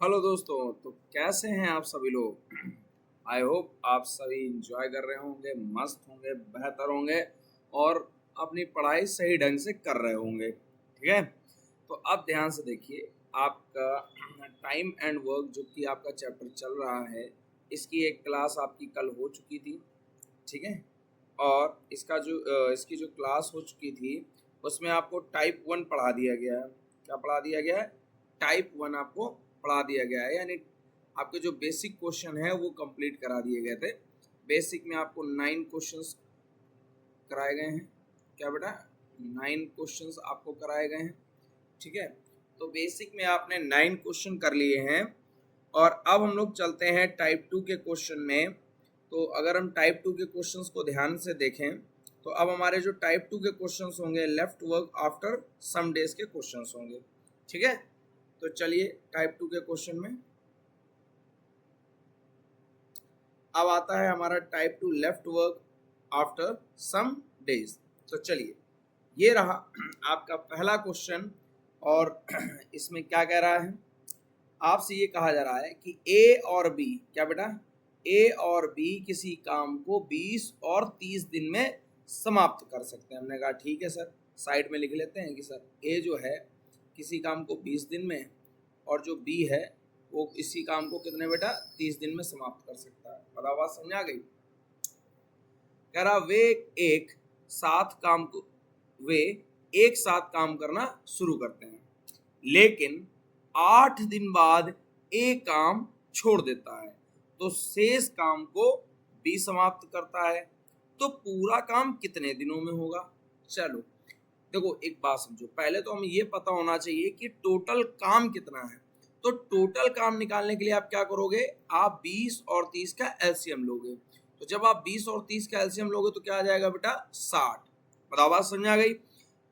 Hello दोस्तों, तो कैसे हैं आप सभी लोग। आई होप आप सभी इंजॉय कर रहे होंगे, मस्त होंगे, बेहतर होंगे और अपनी पढ़ाई सही ढंग से कर रहे होंगे। ठीक है, तो अब ध्यान से देखिए। आपका टाइम एंड वर्क जो कि आपका चैप्टर चल रहा है, इसकी एक क्लास आपकी कल हो चुकी थी। ठीक है, और इसकी जो क्लास हो चुकी थी उसमें आपको टाइप 1 पढ़ा दिया गया है। क्या पढ़ा दिया गया है? टाइप 1 आपको पढ़ा दिया गया है, यानी आपके जो बेसिक क्वेश्चन है वो कंप्लीट करा दिए गए थे। बेसिक में आपको 9 क्वेश्चंस कराए गए हैं। क्या बेटा? 9 क्वेश्चंस आपको कराए गए हैं। ठीक है, तो बेसिक में आपने 9 क्वेश्चन कर लिए हैं और अब हम लोग चलते हैं टाइप 2 के क्वेश्चन में। तो अगर हम टाइप 2 के क्वेश्चंस को ध्यान से देखें तो अब हमारे जो टाइप 2 के क्वेश्चंस होंगे left work after some days के क्वेश्चंस होंगे। ठीक है, तो चलिए टाइप 2 के क्वेश्चन में अब आता है हमारा type 2 left work after some days. तो चलिए, ये रहा आपका पहला क्वेश्चन और इसमें क्या कह रहा है? आपसे ये कहा जा रहा है कि ए और बी, क्या बेटा? ए और बी किसी काम को 20 और 30 दिन में समाप्त कर सकते हैं। हमने कहा ठीक है सर, साइड में लिख लेते हैं कि सर ए जो है किसी काम को 20 दिन में और जो बी है वो इसी काम को कितने बेटा 30 दिन में समाप्त कर सकता है। बताओ, बात समझ आ गई? कह रहा वे एक साथ काम करना शुरू करते हैं, लेकिन 8 दिन बाद एक काम छोड़ देता है, तो शेष काम को बी समाप्त करता है। तो पूरा काम कितने दिनों में होगा? चलो देखो, एक बात समझो। पहले तो हमें ये पता होना चाहिए कि टोटल काम कितना है। तो टोटल काम निकालने के लिए आप क्या करोगे? आप 20 और 30 का एलसीएम लोगे। तो जब आप 20 और 30 का एलसीएम लोगे तो क्या आ जाएगा बेटा? 60। बताओ, बात समझ आ गई?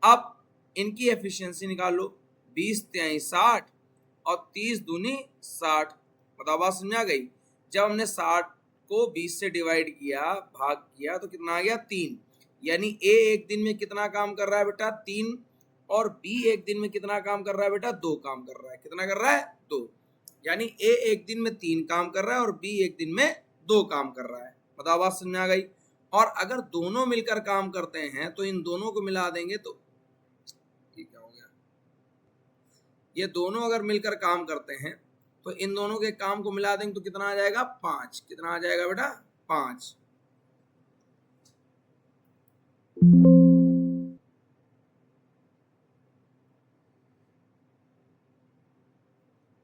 अब इनकी एफिशिएंसी निकाल लो। 20 तिहाई 60 और 30 दूनी 60। बताओ, बात समझ आ गई? जब हमने 60 को 20 से डिवाइड किया, भाग किया, तो कितना आ गया? 3। यानी ए एक दिन में कितना काम कर रहा है बेटा? 3। और बी एक दिन में कितना काम कर रहा है बेटा? 2 काम कर रहा है। कितना कर रहा है? 2। यानी ए एक दिन में 3 काम कर रहा है और बी एक दिन में 2 काम कर रहा है। बताओ, बात समझ आ गई? और अगर दोनों मिलकर काम करते हैं तो इन दोनों को मिला देंगे तो ये क्या हो गया? ये दोनों अगर मिलकर काम करते हैं तो इन दोनों के काम को मिला देंगे तो कितना आ जाएगा? 5। कितना आ जाएगा बेटा? 5।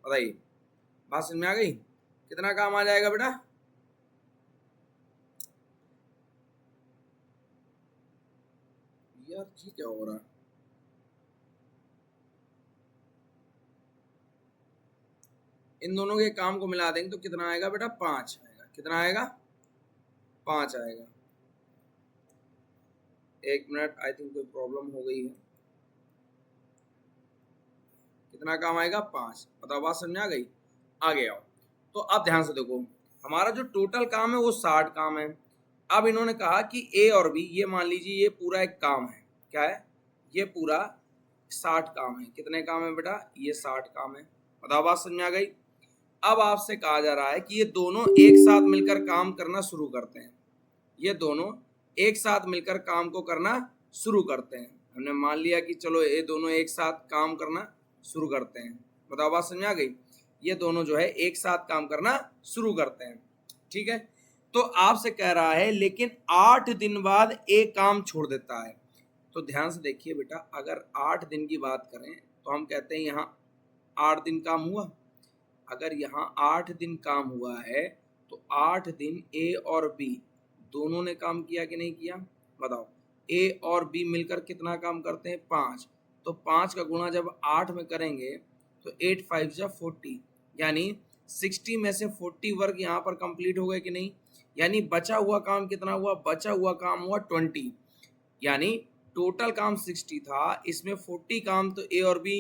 बताइए, बात समझ में आ गई? कितना काम आ जाएगा बेटा? यार जी क्या हो रहा है? इन दोनों के काम को मिला देंगे तो कितना आएगा बेटा? 5 आएगा। कितना आएगा? 5 आएगा। एक मिनट, आई थिंक कोई प्रॉब्लम हो गई है। कितना काम आएगा? 5। बताओ, बात समझ आ गई? आगे आओ। तो अब ध्यान से देखो, हमारा जो टोटल काम है वो 60 काम है। अब इन्होंने कहा कि ए और बी, ये मान लीजिए ये पूरा एक काम है। क्या है? ये पूरा 60 काम है। कितने काम है बेटा? ये 60 काम है। बताओ, बात समझ आ गई? अब आपसे कहा जा रहा है कि ये दोनों एक साथ मिलकर काम करना शुरू करते हैं। ये दोनों एक साथ मिलकर काम को करना शुरू करते हैं। हमने मान लिया कि चलो ये दोनों एक साथ काम करना शुरू करते हैं। बताओ, बात समझ आ गई? ये दोनों जो है एक साथ काम करना शुरू करते हैं। ठीक है, तो आपसे कह रहा है लेकिन 8 दिन बाद एक काम छोड़ देता है। तो ध्यान से देखिए बेटा, अगर 8 दिन की बात करें तो हम कहते हैं यहाँ 8 दिन काम हुआ। अगर यहाँ 8 दिन काम हुआ है तो 8 दिन ए और बी दोनों ने काम किया कि नहीं किया? बताओ, ए और बी मिलकर कितना काम करते हैं? 5। तो 5 का गुणा जब 8 में करेंगे तो 8 5 जा 40, यानी 60 में से 40 वर्क यहाँ पर कंप्लीट हो गए कि नहीं? यानी बचा हुआ काम कितना हुआ? बचा हुआ काम हुआ 20। यानी टोटल काम 60 था, इसमें 40 काम तो ए और बी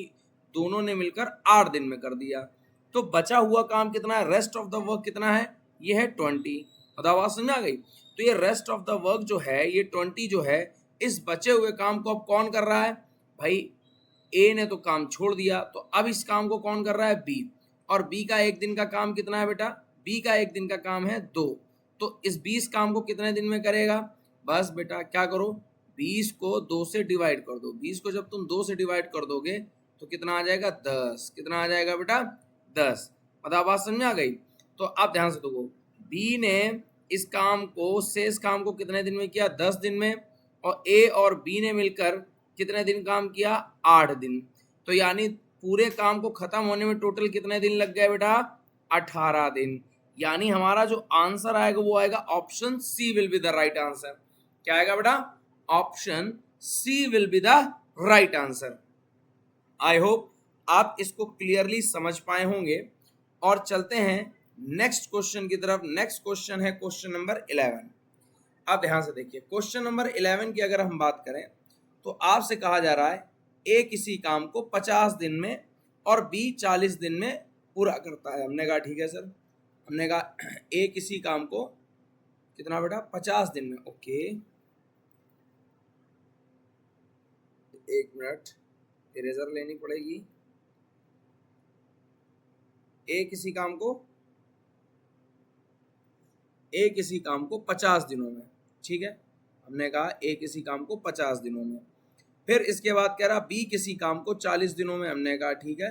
दोनों ने मिलकर 8 दिन में कर दिया। तो बचा हुआ काम कितना है? रेस्ट ऑफ द वर्क कितना है? ये है 20। बताओ, बात समझ आ गई? तो ये रेस्ट ऑफ द वर्क जो है, ये 20 जो है, इस बचे हुए काम को अब कौन कर रहा है? भाई ए ने तो काम छोड़ दिया, तो अब इस काम को कौन कर रहा है? बी। और बी का एक दिन का काम कितना है बेटा, बी का एक दिन का काम है 2, तो इस 20 काम को कितने दिन में करेगा, बस बेटा क्या करो 20 को 2 से डिवाइड कर दो, 20 को जब तुम 2 से डिवाइड कर दोगे तो कितना आ जाएगा 10, कितना आ जाएगा बेटा 10। पता बात समझ आ गई। तो आप ध्यान से देखो बी ने इस काम को शेष काम को कितने दिन में किया 10 दिन में, और ए और बी ने मिलकर कितने दिन काम किया 8 दिन, तो यानी पूरे काम को खत्म होने में टोटल कितने दिन लग गए बेटा 18 दिन। यानी हमारा जो आंसर आएगा वो आएगा option C will be the right answer. क्या आएगा बेटा, option C will be the right answer. I hope आप इसको क्लियरली समझ पाए होंगे। और चलते हैं नेक्स्ट क्वेश्चन की तरफ। नेक्स्ट क्वेश्चन है क्वेश्चन नंबर 11। आप ध्यान से देखिए क्वेश्चन नंबर 11 की अगर हम बात करें तो आपसे कहा जा रहा है ए किसी काम को 50 दिन में और बी 40 दिन में पूरा करता है। हमने कहा ठीक है सर, हमने कहा ए किसी काम को कितना बेटा 50 दिन में, ओके एक मिनट इरेजर लेनी पड़ेगी। ए किसी काम को 50 दिनों में, ठीक है, हमने कहा ए किसी काम को 50 दिनों में। फिर इसके बाद कह रहा बी किसी काम को 40 दिनों में, हमने कहा ठीक है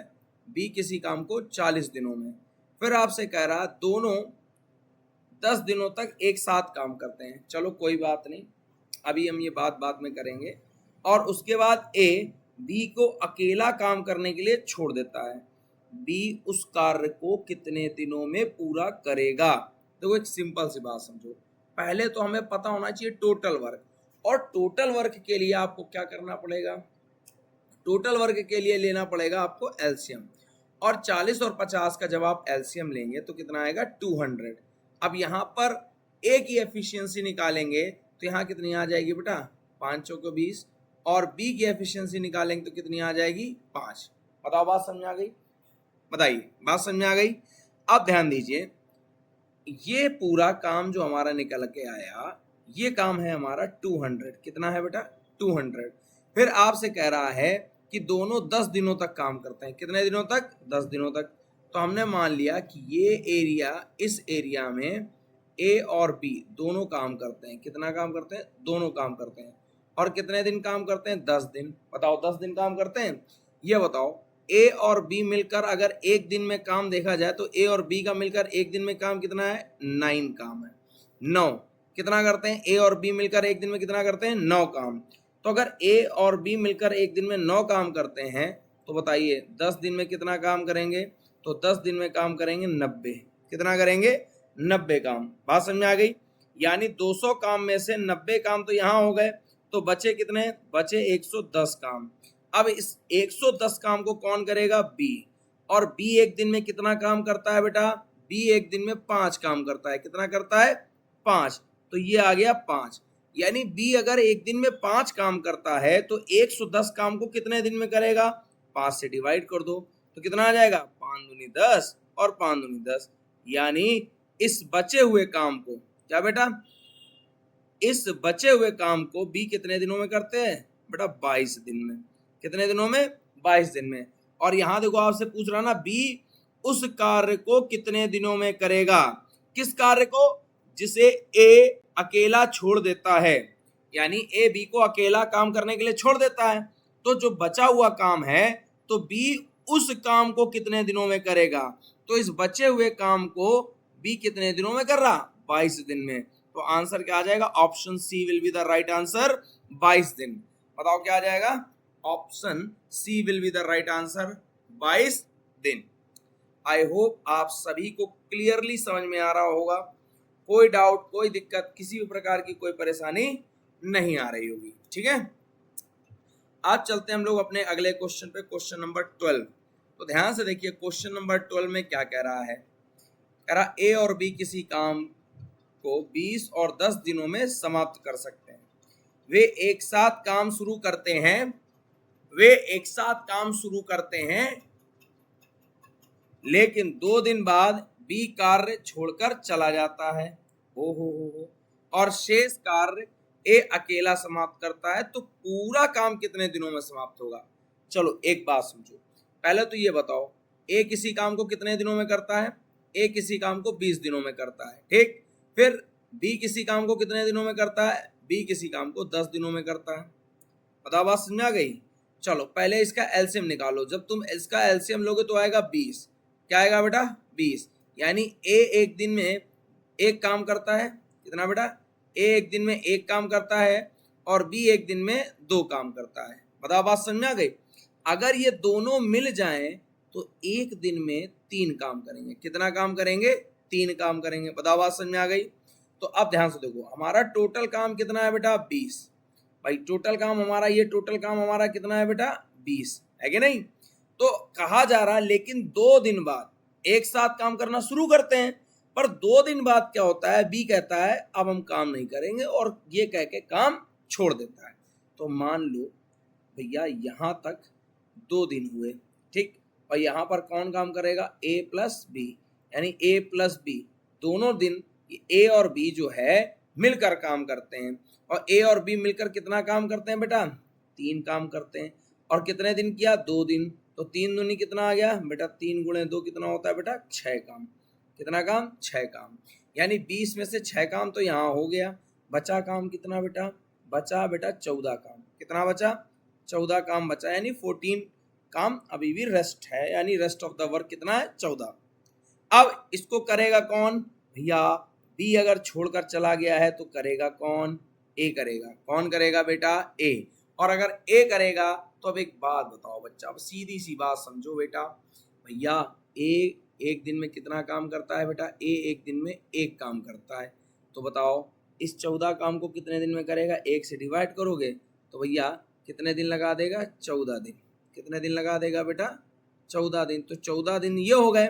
बी किसी काम को 40 दिनों में। फिर आपसे कह रहा दोनों 10 दिनों तक एक साथ काम करते हैं। चलो कोई बात नहीं, अभी हम ये बात में करेंगे। और उसके बाद ए बी को अकेला काम करने के लिए छोड़ देता है, बी उस कार्य को कितने दिनों में पूरा करेगा। देखो एक सिंपल सी बात समझो, पहले तो हमें पता होना चाहिए टोटल वर्क, और टोटल वर्क के लिए आपको क्या करना पड़ेगा, टोटल वर्क के लिए लेना पड़ेगा आपको एलसीएम, और 40 और 50 का जब आप एलसीएम लेंगे तो कितना आएगा 200। अब यहाँ पर ए की एफिशिएंसी निकालेंगे तो यहाँ कितनी आ जाएगी बेटा 5 चौके 20, और बी की एफिशिएंसी निकालेंगे तो कितनी आ जाएगी 5। बताओ बात समझ आ गई, बताइए बात समझ आ गई। अब ध्यान दीजिए ये पूरा काम जो हमारा निकल के आया ये काम है हमारा 200, कितना है बेटा 200। फिर आपसे कह रहा है कि दोनों 10 दिनों तक काम करते हैं, कितने दिनों तक 10 दिनों तक। तो हमने मान लिया कि ये एरिया, इस एरिया में ए और बी दोनों काम करते हैं, कितना काम करते हैं दोनों काम करते हैं, और कितने दिन काम करते हैं 10 दिन। बताओ 10 दिन काम करते हैं। ये बताओ ए और बी मिलकर अगर एक दिन में काम देखा जाए तो ए और बी का मिलकर एक दिन में काम कितना है 9 काम है, 9 कितना करते हैं ए और बी मिलकर एक दिन में कितना करते हैं 9 काम। तो अगर ए और बी मिलकर एक दिन में 9 काम करते हैं तो बताइए 10 दिन में कितना काम करेंगे, तो 10 दिन में काम करेंगे 90, कितना करेंगे 90 काम। बात समझ आ गई। यानी 200 काम में से 90 काम तो यहाँ हो गए, तो बचे कितने, बचे 110 काम। अब इस 110 काम को कौन करेगा बी, और बी एक दिन में कितना काम करता है बेटा, बी एक दिन में 5 काम करता है, कितना करता है 5, तो ये आ गया 5। यानी बी अगर एक दिन में 5 काम करता है तो 110 काम को कितने दिन में करेगा, 5 से डिवाइड कर दो तो कितना आ जाएगा 5 दूनी 10 और 5 दूनी 10। यानी इस बचे हुए काम को क्या बेटा, इस बचे हुए काम को बी कितने दिनों में करते हैं बेटा 22 दिन में, कितने दिनों में 22 दिन में। और यहां देखो आपसे पूछ रहा ना बी उस कार्य को कितने दिनों में करेगा, किस कार्य को, जिसे ए अकेला छोड़ देता है। यानी ए बी को अकेला काम करने के लिए छोड़ देता है, तो जो बचा हुआ काम है तो बी उस काम को कितने दिनों में करेगा, तो इस बचे हुए काम को बी कितने दिनों में कर रहा 22 दिन में। तो आंसर क्या आ जाएगा, option C will be the right answer 22 दिन। बताओ क्या आ जाएगा, option C will be the right answer 22 दिन। आई होप आप सभी को क्लियरली समझ में आ रहा होगा, कोई डाउट कोई दिक्कत किसी भी प्रकार की कोई परेशानी नहीं आ रही होगी। ठीक है, आज चलते हैं हम लोग अपने अगले क्वेश्चन पे, क्वेश्चन नंबर 12। तो ध्यान से देखिए क्वेश्चन नंबर 12 में क्या कह रहा है, कह रहा ए और बी किसी काम को 20 और 10 दिनों में समाप्त कर सकते हैं। वे एक साथ काम शुरू करते हैं, वे एक साथ काम शुरू करते हैं, लेकिन 2 दिन बाद बी कार्य छोड़कर चला जाता है, हो, और शेष कार्य ए अकेला समाप्त करता है। तो पूरा काम कितने दिनों में समाप्त होगा। चलो एक बात समझो, पहले तो ये बताओ ए किसी काम को कितने दिनों में करता है, ए किसी काम को 20 दिनों में करता है, ठीक। फिर बी किसी काम को कितने दिनों में करता है, बी किसी काम को 10 दिनों में करता है। बताओ बात समझ आ गई। चलो पहले इसका एलसीएम निकालो। जब तुम इसका एलसीएम लोगे तो आएगा 20। क्या आएगा बेटा, 20। यानी ए एक दिन में एक काम करता है, कितना बेटा, ए एक दिन में एक काम करता है और बी एक दिन में 2 काम करता है। बताओ बात समझ आ गई। अगर ये दोनों मिल जाएं तो एक दिन में 3 काम करेंगे। कितना काम करेंगे, 3 काम करेंगे। बताओ बात समझ में आ गई। तो अब ध्यान से देखो, हमारा टोटल काम कितना है बेटा, 20। भाई टोटल काम हमारा, ये टोटल काम हमारा कितना है बेटा, 20 है कि नहीं। तो कहा जा रहा है लेकिन 2 दिन बाद एक साथ काम करना शुरू करते हैं, पर 2 दिन बाद क्या होता है, बी कहता है अब हम काम नहीं करेंगे और ये कह के काम छोड़ देता है। तो मान लो भैया यहाँ तक 2 दिन हुए, ठीक। और यहाँ पर कौन काम करेगा, ए प्लस बी, यानी ए प्लस बी दोनों दिन ए और बी जो है मिलकर काम करते हैं। और ए और बी मिलकर कितना काम करते हैं बेटा, 3 काम करते हैं। और कितने दिन किया, 2 दिन। तो 3 दूनी कितना आ गया बेटा, 3 गुणे 2 कितना होता है बेटा, 6 काम। कितना काम, 6 काम। यानी 20 में से 6 काम तो यहाँ हो गया। बचा काम कितना बेटा, बचा बेटा 14 काम। कितना बचा, 14 काम बचा, यानी 14 काम अभी भी रेस्ट है, यानी रेस्ट ऑफ द वर्क कितना है, 14। अब इसको करेगा कौन भैया, बी अगर छोड़कर चला गया है तो करेगा कौन, ए करेगा। कौन करेगा बेटा, ए। और अगर ए करेगा तो अब एक बात बताओ बच्चा, अब सीधी सी बात समझो बेटा, भैया ए एक दिन में कितना काम करता है बेटा, ए एक दिन में एक काम करता है। तो बताओ इस 14 काम को कितने दिन में करेगा, 1 से डिवाइड करोगे तो भैया कितने दिन लगा देगा, 14 दिन। कितने दिन लगा देगा बेटा, 14 दिन। तो 14 दिन ये हो गए।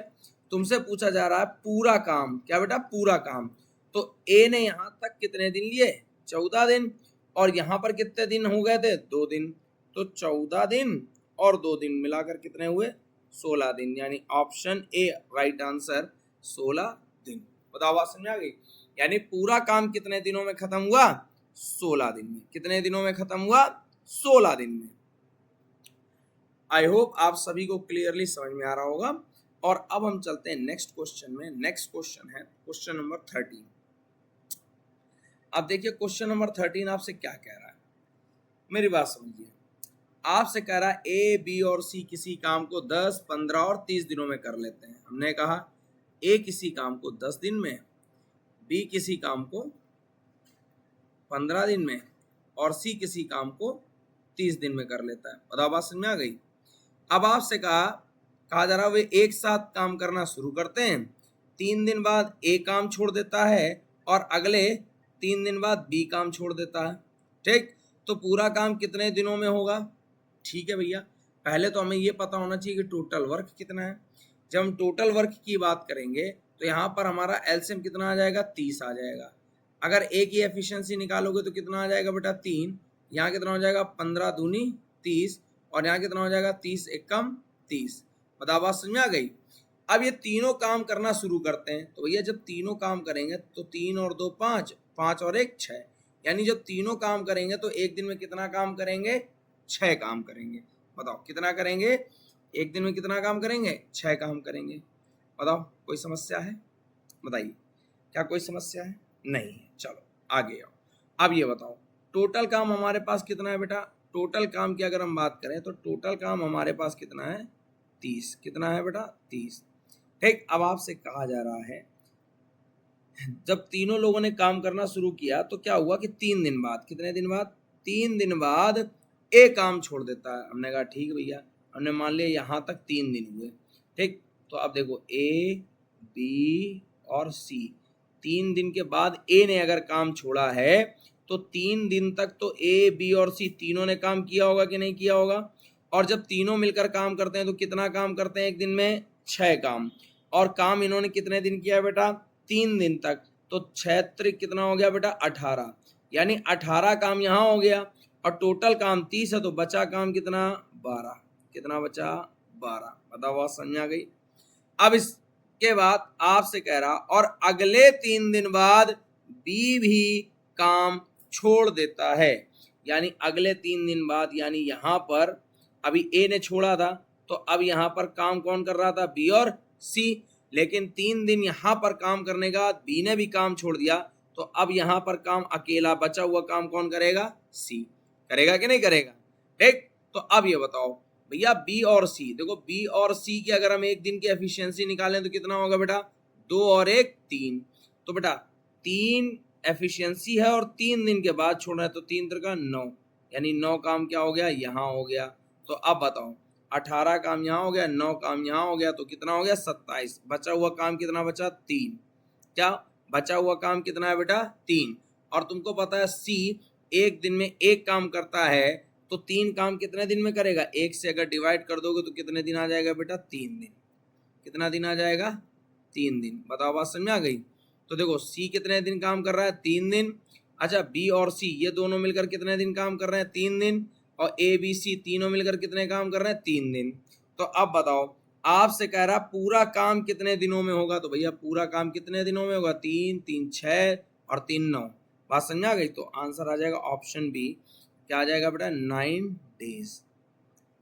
तुमसे पूछा जा रहा है पूरा काम, क्या बेटा, पूरा काम। तो ए ने यहाँ तक कितने दिन लिए, 14 दिन। और यहाँ पर कितने दिन हो गए थे, 2 दिन। तो 14 दिन और 2 दिन मिलाकर कितने हुए, 16 दिन। यानी ऑप्शन ए राइट आंसर, 16 दिन। बताओ बात समझ आ गई। यानी पूरा काम कितने दिनों में खत्म हुआ, 16 दिन में। कितने दिनों में खत्म हुआ, 16 दिन में। आई होप आप सभी को क्लियरली समझ में आ रहा होगा। और अब हम चलते हैं नेक्स्ट क्वेश्चन में। नेक्स्ट क्वेश्चन है क्वेश्चन नंबर 13। अब देखिए क्वेश्चन नंबर 13 आपसे क्या कह रहा है, मेरी बात समझिए। आपसे कह रहा है ए, बी और सी किसी काम को 10, 15 और 30 दिनों में कर लेते हैं। हमने कहा ए किसी काम को 10 दिन में, बी किसी काम को 15 दिन में और सी किसी काम को 30 दिन में कर लेता है। बताओ बात समझ में आ गई। अब आपसे कहा जा रहा है वे एक साथ काम करना शुरू करते हैं। 3 दिन बाद ए काम छोड़ देता है और अगले 3 दिन बाद बी काम छोड़ देता है, ठीक। तो पूरा काम कितने दिनों में होगा, ठीक है भैया। पहले तो हमें ये पता होना चाहिए कि टोटल वर्क कितना है। जब हम टोटल वर्क की बात करेंगे तो यहाँ पर हमारा एलसीएम कितना आ जाएगा, 30 आ जाएगा। अगर ए की एफिशिएंसी निकालोगे तो कितना आ जाएगा बेटा, 3। यहाँ कितना हो जाएगा, 15 दूनी 30। और यहाँ कितना हो जाएगा, 30 एकम 30। बताओ बात समझ में आ गई। अब ये तीनों काम करना शुरू करते हैं। तो भैया जब तीनों काम करेंगे तो 3 और 2 5, 5 और 1 6। यानी जब तीनों काम करेंगे तो एक दिन में कितना काम करेंगे, 6 काम करेंगे। बताओ कितना करेंगे, एक दिन में कितना काम करेंगे, 6 काम करेंगे। बताओ कोई समस्या है, बताइए क्या कोई समस्या है, नहीं है। चलो आगे आओ। अब ये बताओ टोटल काम हमारे पास कितना है बेटा। टोटल काम की अगर हम बात करें तो टोटल काम हमारे पास कितना है, 30। कितना है बेटा, 30, ठीक। अब आपसे कहा जा रहा है जब तीनों लोगों ने काम करना शुरू किया तो क्या हुआ कि 3 दिन बाद, कितने दिन बाद, 3 दिन बाद ए काम छोड़ देता है। हमने कहा ठीक भैया, हमने मान लिया यहाँ तक 3 दिन हुए, ठीक। तो अब देखो ए, बी और सी, 3 दिन के बाद ए ने अगर काम छोड़ा है तो 3 दिन तक तो ए, बी और सी तीनों ने काम किया होगा कि नहीं किया होगा। और जब तीनों मिलकर काम करते हैं तो कितना काम करते हैं एक दिन में, 6 काम। और काम इन्होंने कितने दिन किया बेटा, 3 दिन तक। तो 6 त्रिक कितना हो गया बेटा, 18। यानी 18 काम यहाँ हो गया और टोटल काम 30 है तो बचा काम कितना, 12। कितना बचा, 12। बताओ बात समझ आ गई। अब इसके बाद आपसे कह रहा और अगले 3 दिन बाद बी भी काम छोड़ देता है। यानी अगले 3 दिन बाद, यानी यहाँ पर अभी ए ने छोड़ा था तो अब यहाँ पर काम कौन कर रहा था, बी और सी, लेकिन 3 दिन यहाँ पर काम करने का बाद बी ने भी काम छोड़ दिया, तो अब यहाँ पर काम अकेला बचा हुआ काम कौन करेगा, सी करेगा कि नहीं करेगा। ठीक, तो अब ये बताओ भैया बी और सी, देखो बी और सी की अगर हम एक दिन की एफिशिएंसी निकालें तो कितना होगा बेटा, 2 और 1 3, तो बेटा 3 एफिशिएंसी है और 3 दिन के बाद छोड़ना है, तो 3 का 9, यानी 9 काम क्या हो गया, यहाँ हो गया। तो अब बताओ 18 काम यहाँ हो गया, 9 काम यहाँ हो गया, तो कितना हो गया 27, बचा हुआ काम कितना बचा, 3, क्या बचा हुआ काम कितना है बेटा, 3। और तुमको पता है सी एक दिन में एक काम करता है, तो 3 काम कितने दिन में करेगा, 1 से अगर डिवाइड कर दोगे तो कितने दिन आ जाएगा बेटा, 3 दिन। कितना दिन आ जाएगा, 3 दिन। बताओ बात समझ आ गई। तो देखो सी कितने दिन काम कर रहा है, 3 दिन। अच्छा बी और सी ये दोनों मिलकर कितने दिन काम कर रहे हैं, 3 दिन। और ए बी सी तीनों मिलकर कितने काम कर रहे हैं, 3 दिन। तो अब बताओ आपसे कह रहा पूरा काम कितने दिनों में होगा, तो भैया पूरा काम कितने दिनों में होगा, 3 3 6 और 3 9। बात समझ आ गई। तो आंसर आ जाएगा ऑप्शन बी, क्या आ जाएगा बेटा, 9 डेज।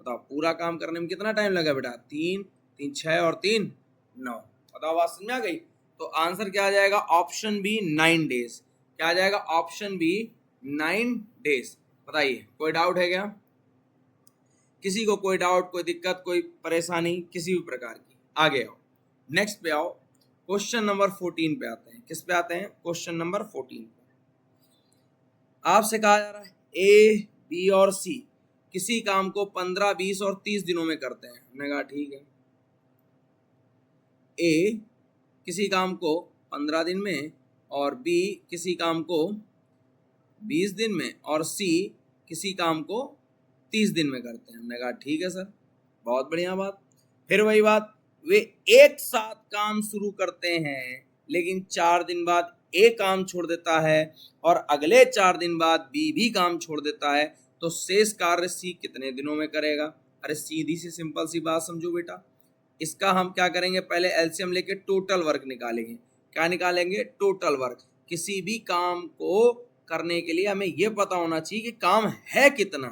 बताओ पूरा काम करने में कितना टाइम लगा बेटा, 3 3 6 और 3 9। बताओ बात समझ आ गई। तो आंसर क्या आ जाएगा, ऑप्शन बी 9 डेज। क्या आ जाएगा, ऑप्शन बी 9 डेज। बताइए कोई डाउट है क्या, किसी को कोई डाउट, कोई दिक्कत, कोई परेशानी किसी भी प्रकार की। आगे आओ, नेक्स्ट पे आओ, क्वेश्चन नंबर 14 पे आते हैं। किस पे आते हैं, क्वेश्चन नंबर 14 पे। आपसे कहा जा रहा है ए बी और सी किसी काम को 15 20 और 30 दिनों में करते हैं। हमने कहा ठीक है, ए किसी काम को 15 दिन में और बी किसी काम को 20 दिन में और सी किसी काम को 30 दिन में करते हैं। हमने कहा ठीक है सर, बहुत बढ़िया बात। फिर वही बात, वे एक साथ काम शुरू करते हैं लेकिन 4 दिन बाद ए काम छोड़ देता है और अगले 4 दिन बाद बी भी काम छोड़ देता है, तो शेष कार्य सी कितने दिनों में करेगा। अरे सीधी सी सिंपल सी बात समझो बेटा, इसका हम क्या करेंगे, पहले एलसीएम लेके टोटल वर्क निकालेंगे। क्या निकालेंगे, टोटल वर्क। किसी भी काम को करने के लिए हमें यह पता होना चाहिए कि काम है कितना,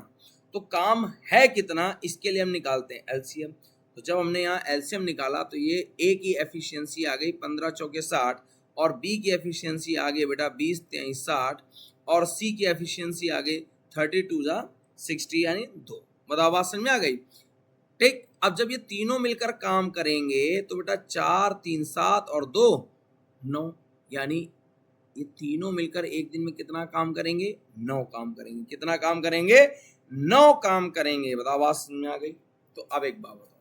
तो काम है कितना इसके लिए हम निकालते हैं एलसीएम। तो जब हमने यहाँ एलसीएम निकाला तो ये ए की एफिशिएंसी आ गई 15 चौके 60 और बी की एफिशिएंसी आ गई बेटा 20 23 60 और सी की एफिशिएंसी आ गई 32 जा 60 यानी 2। बताओ बात समझ में आ गई। ठीक, अब जब ये तीनों मिलकर काम करेंगे तो बेटा 4 3 7 और 2 9, यानी ये तीनों मिलकर एक दिन में कितना काम करेंगे, 9 काम करेंगे। कितना काम करेंगे, 9 काम करेंगे। बताओ बात समझ में आ गई। तो अब एक बात बताओ,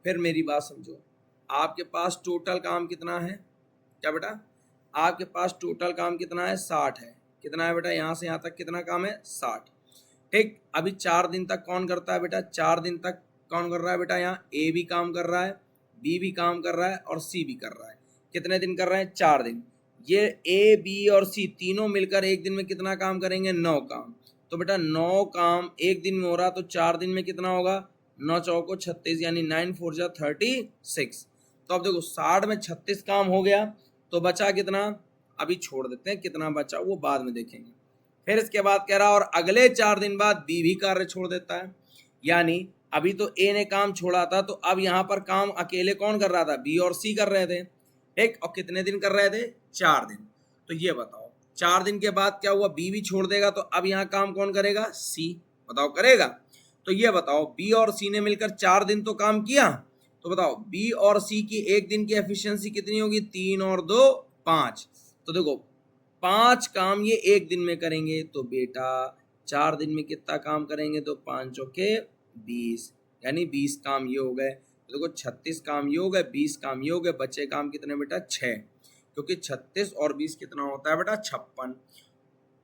फिर मेरी बात समझो, आपके पास टोटल काम कितना है, क्या बेटा आपके पास टोटल काम कितना है, 60 है। कितना है बेटा, यहाँ से यहाँ तक कितना काम है, 60। ठीक, अभी 4 दिन तक कौन करता है बेटा, 4 दिन तक कौन कर रहा है बेटा, यहाँ ए भी काम कर रहा है, बी भी काम कर रहा है और सी भी कर रहा है। कितने दिन कर रहे हैं, 4 दिन। ये ए बी और सी तीनों मिलकर एक दिन में कितना काम करेंगे, 9 काम। तो बेटा 9 काम एक दिन में हो रहा, तो 4 दिन में कितना होगा, 9 चौको 36 यानी 9 4 जा 36। तो अब देखो 60 में 36 काम हो गया, तो बचा कितना, अभी छोड़ देते हैं, कितना बचा वो बाद में देखेंगे। फिर इसके बाद कह रहा और अगले 4 दिन बाद बी भी कार्य छोड़ देता है, यानी अभी तो ए ने काम छोड़ा था, तो अब यहाँ पर काम अकेले कौन कर रहा था, बी और सी कर रहे थे। ठीक, और कितने दिन कर रहे थे, 4 दिन। तो ये बताओ 4 दिन के बाद क्या हुआ, बी भी छोड़ देगा, तो अब यहाँ काम कौन करेगा, सी। बताओ करेगा। तो ये बताओ बी और सी ने मिलकर 4 दिन तो काम किया, तो बताओ बी और सी की एक दिन की एफिशिएंसी कितनी होगी, 3 और 2 5। तो देखो 5 काम ये एक दिन में करेंगे, तो बेटा 4 दिन में कितना काम करेंगे, तो 5 चौके 20 यानी 20 काम ये हो गए। तो देखो 36 काम ये हो गए, 20 काम ये हो गए, बचे काम कितने बेटा, 6। क्योंकि 36 और 20 कितना होता है बेटा, 56।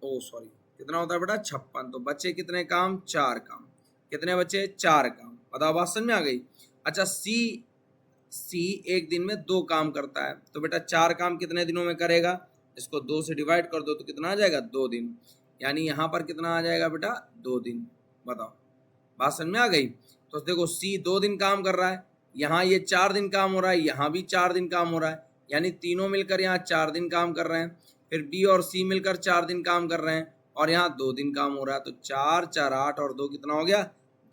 ओ सॉरी, कितना होता है बेटा, 56। तो बचे कितने काम, 4 काम। कितने बचे, 4 काम। बताओ बात समझ में आ गई। अच्छा सी एक दिन में 2 काम करता है, तो बेटा 4 काम कितने दिनों में करेगा, इसको 2 से डिवाइड कर दो तो कितना आ जाएगा, 2 दिन। यानी यहाँ पर कितना आ जाएगा बेटा, 2 दिन। बताओ बात समझ में आ गई। तो देखो सी 2 दिन काम कर रहा है, यहाँ ये 4 दिन काम हो रहा है, यहाँ भी 4 दिन काम हो रहा है, यानी तीनों मिलकर यहाँ 4 दिन काम कर रहे हैं। फिर बी और सी मिलकर 4 दिन काम कर रहे हैं और यहाँ 2 दिन काम हो रहा है। तो 4 4 8 और 2 कितना हो गया,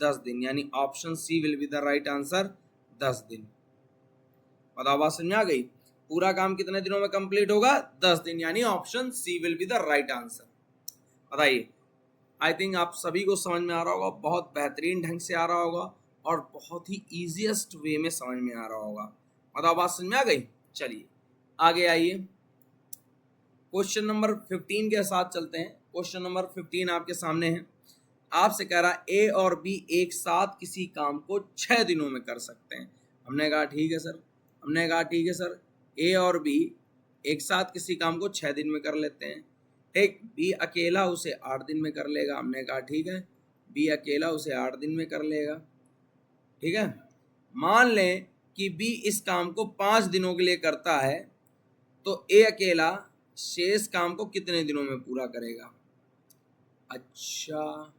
10 दिन, यानी option C will be the right answer, 10 दिन। बताओ बात समझ आ गई? पूरा काम कितने दिनों में कंप्लीट होगा? 10 दिन, यानी option C will be the right answer. बताइए, आई थिंक आप सभी को समझ में आ रहा होगा, बहुत बेहतरीन ढंग से आ रहा होगा और बहुत ही इजीएस्ट वे में समझ में आ रहा होगा। बताओ बात समझ में आ गई? चलिए आगे आइए, क्वेश्चन नंबर 15 के साथ चलते हैं। क्वेश्चन नंबर 15 आपके सामने है। आपसे कह रहा है ए और बी एक साथ किसी काम को 6 दिनों में कर सकते हैं। हमने कहा ठीक है सर, हमने कहा ठीक है सर, ए और बी एक साथ किसी काम को 6 दिन में कर लेते हैं। ठीक, बी अकेला उसे 8 दिन में कर लेगा। हमने कहा ठीक है, बी अकेला उसे 8 दिन में कर लेगा। ठीक है, मान लें कि बी इस काम को 5 दिनों के लिए करता है, तो ए अकेला शेष काम को कितने दिनों में पूरा करेगा? अच्छा,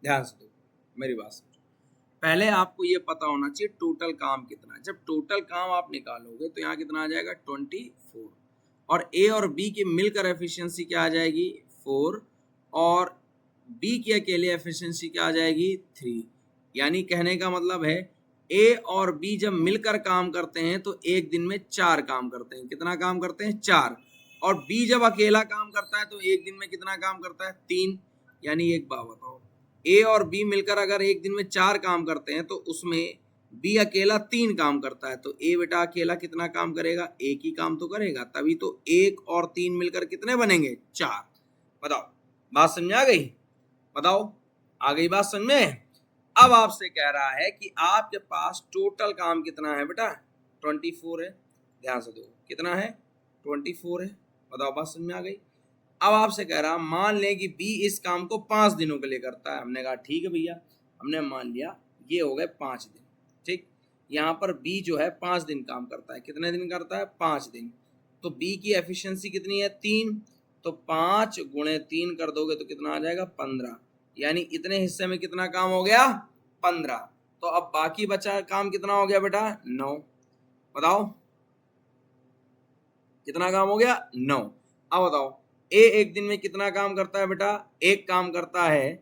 ध्यान से दो, मेरी बात समझो। पहले आपको ये पता होना चाहिए टोटल काम कितना है। जब टोटल काम आप निकालोगे तो यहाँ कितना आ जाएगा? 24। और ए और बी की मिलकर एफिशिएंसी क्या आ जाएगी? 4। और बी की अकेले एफिशिएंसी क्या आ जाएगी? 3। यानी कहने का मतलब है ए और बी जब मिलकर काम करते हैं तो एक दिन में 4 काम करते हैं। कितना काम करते हैं? 4। और बी जब अकेला काम करता है तो एक दिन में कितना काम करता है? 3। यानी एक बात बताओ, ए और बी मिलकर अगर एक दिन में 4 काम करते हैं तो उसमें बी अकेला 3 काम करता है, तो ए बेटा अकेला कितना काम करेगा? एक ही काम तो करेगा, तभी तो 1 और 3 मिलकर कितने बनेंगे? 4। बताओ बात समझ आ गई? बताओ आ गई बात समझ में? अब आपसे कह रहा है कि आपके पास टोटल काम कितना है बेटा? 24 है। ध्यान से देखो, कितना है? 24 है। बताओ बात समझ में आ गई? अब आपसे कह रहा, मान लें कि बी इस काम को 5 दिनों के लिए करता है। हमने कहा ठीक है भैया, हमने मान लिया ये हो गए 5 दिन। ठीक, यहाँ पर बी जो है 5 दिन काम करता है। कितने दिन करता है? 5 दिन। तो बी की एफिशिएंसी कितनी है? 3। तो 5 गुणे 3 कर दोगे तो कितना आ जाएगा? 15। यानी इतने हिस्से में कितना काम हो गया? 15। तो अब बाकी बचा काम कितना हो गया बेटा? 9। बताओ कितना काम हो गया? 9। अब बताओ ए एक दिन में कितना काम करता है बेटा? एक काम करता है।